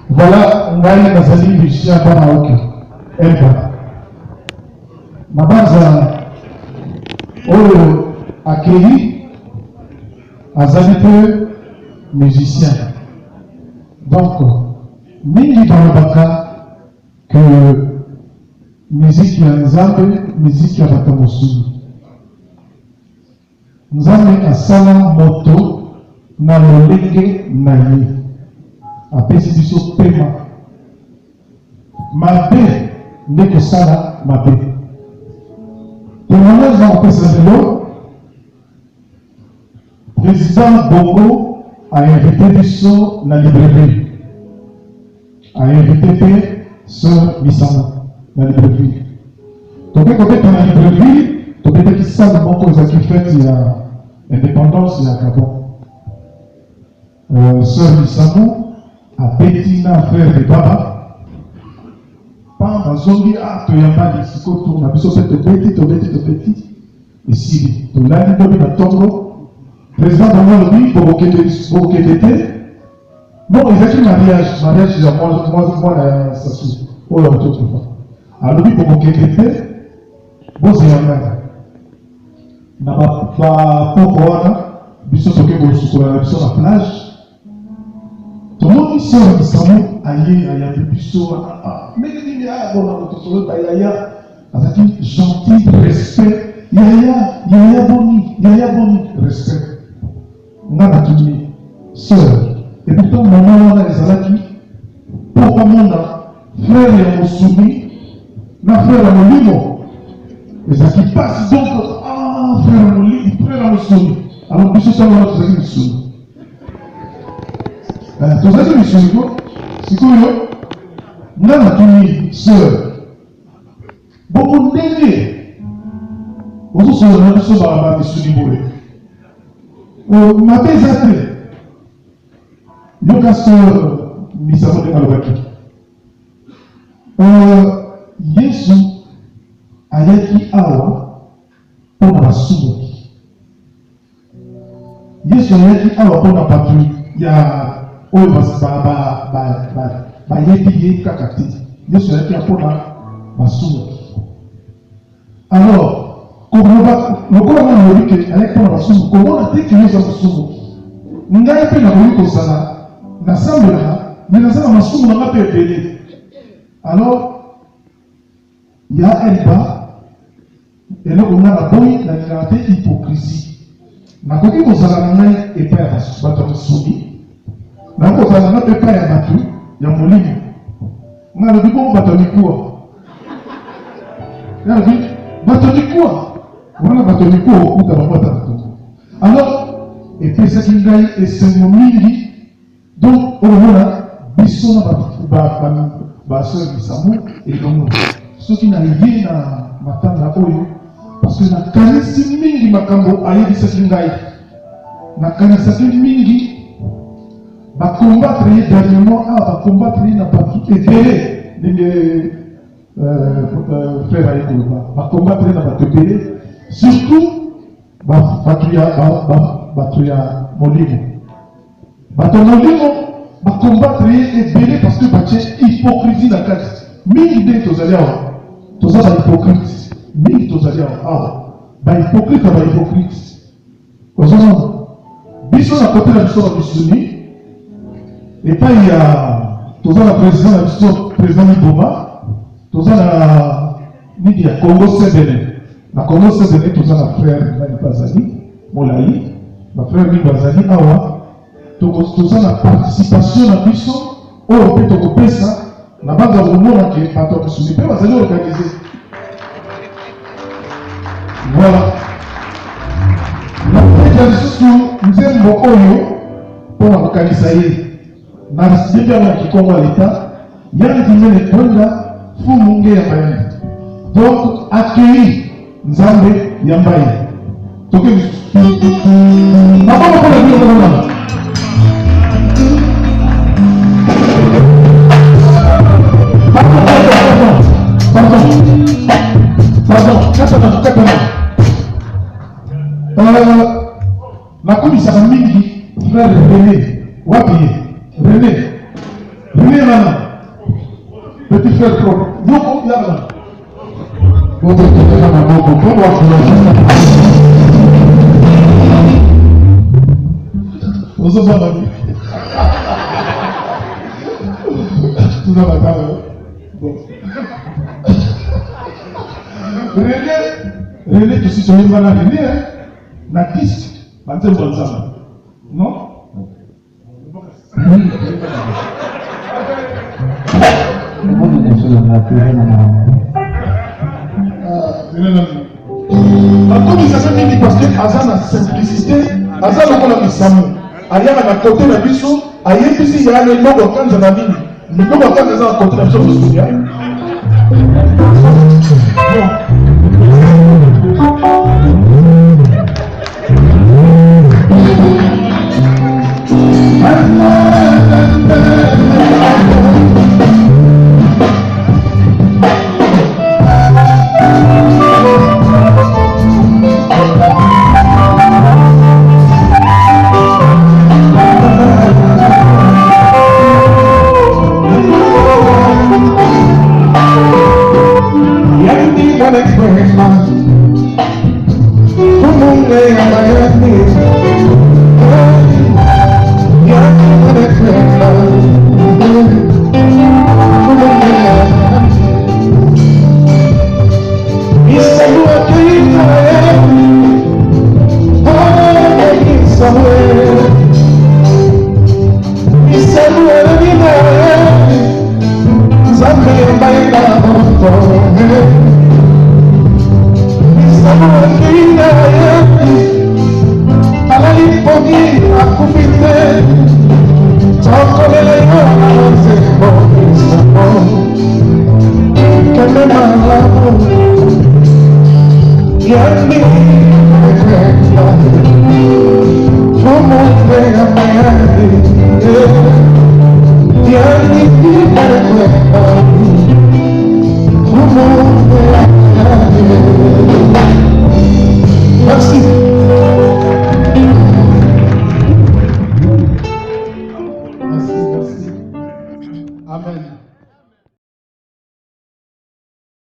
Voilà, on a eu dans cette ligne ici à Banaoki. Ma base accueilli à Zanete musicien. Donc, Mingi Barabaka, que musique ya Nzambe, musique ya Batamosu. Nzambe asala moto na lolenge na ye. Apesi biso pema. Mabe ndeko sala mabe. Témoignage dans le Pézélo, président Bongo a invité biso na librairie. A invité Sœur Misama na librairie. Donc côté dans la librairie, tu peux dire ça le bon cause qui fait il y a indépendance il y a Gabon. Sœur Misama a Bettina frère de Baba. Pas dans zombi ah tu y a pas de siko tourne na biso cette petit. Ici, tu l'as dit dans Tongo. Président Bongo lui pour que d'été. Bon, ils ont fait mariage, moi, ça se oh là, tout le temps. Alors, lui, pour que d'été, bon, c'est un mal. N'a pas pourquoi, biso soke pour la plage. Tout le monde ici, on s'en aïe, biso, mais il y a, bon, tout le monde, avec gentil respect, Yaya Boni, respect. On a tout dit, sœur. Et pourtant, maman, on a les alaki, pour mon frère et mon soumis, ma frère et mon limo. Et ça qui passe donc, ah, frère et mon limo, frère et mon soumis. Alors, puis c'est ça, on a tous les soumis. Tous les soumis, c'est quoi, on a tout dit, sœur. Beaucoup d'ennemis. Vous savez, on a tous les soumis. Ma belle Yokaso Misamo de Malobaki. Yesu ayaki awa pona basumoki. Yesu ayaki awa pona batu ya oyo ba yebi ye kakati. Yesu ayaki pona basumoki. Alors, le corps a dit que ayaki pona basumoki. Comment on a dit que Yesu basumoki? Ngai pe na koyi kosala. Mais dans ça, on a pu. Alors, il y a un bas, et là, on a la bonne, la clarté, hypocrisie. Na koki kozala na ngai epai ya bato soumis. Na kozala na epai ya bato ya molimo. Na lobi ko bato likuwa. Na lobi bato likuwa. Wana bato likuwa okuta babota bato. Alors, et puis c'est une gagne et c'est mon mingi. Donc, on voit biso na sœur Misamou et donc ceux qui n'arrivent na matanga oyo parce que na kanisi mingi makambo ayebi sekingai na kanisa mingi ba combattre dernièrement ba combattre na batu ebele les frères ayekoloba ba combattre na batu ebele surtout batu ya molimo. Bato molimo ba combattre ebele parce que batie hypocrisie na kati. Mingi de tozali awa. Toza ba hypocrite. Mingi tozali awa. Ba hypocrite ba hypocrite. Ozona biso na côté la biso na bisuni. Et pas il y a toza la président Liboma. Toza la nidi ya Congo Sebele. Na Congo Sebele toza la frère Bazali Molai. Ma frère Bazali awa. toza na participation na biso oyo mpe tokopesa na banda komona ke bato ya mosuni mpe bazali organize. Voilà. Na peka lisusu nzembo oyo mpona kokanisa ye na bisideki yango ya kikongo ya leta yani timele kwenda fumunge ya mayani. Donc accueillir nzambe ya mbaye toke nakoma mpona bino komona nakomisaka mingi frère René wapi ye René nana petit frère propre yoko yaka botekeka maboko mpo wakula ozobanga bi tuza bakala bon René tosi toyemba na René na kisi banzembo ya nzambe non nakomisaka mingi parce que aza na simplicité aza lokola misamu ayaka na kote na biso ayebisi yana eloko akanza na nini mikoko akanza eza na kote na biso mosuya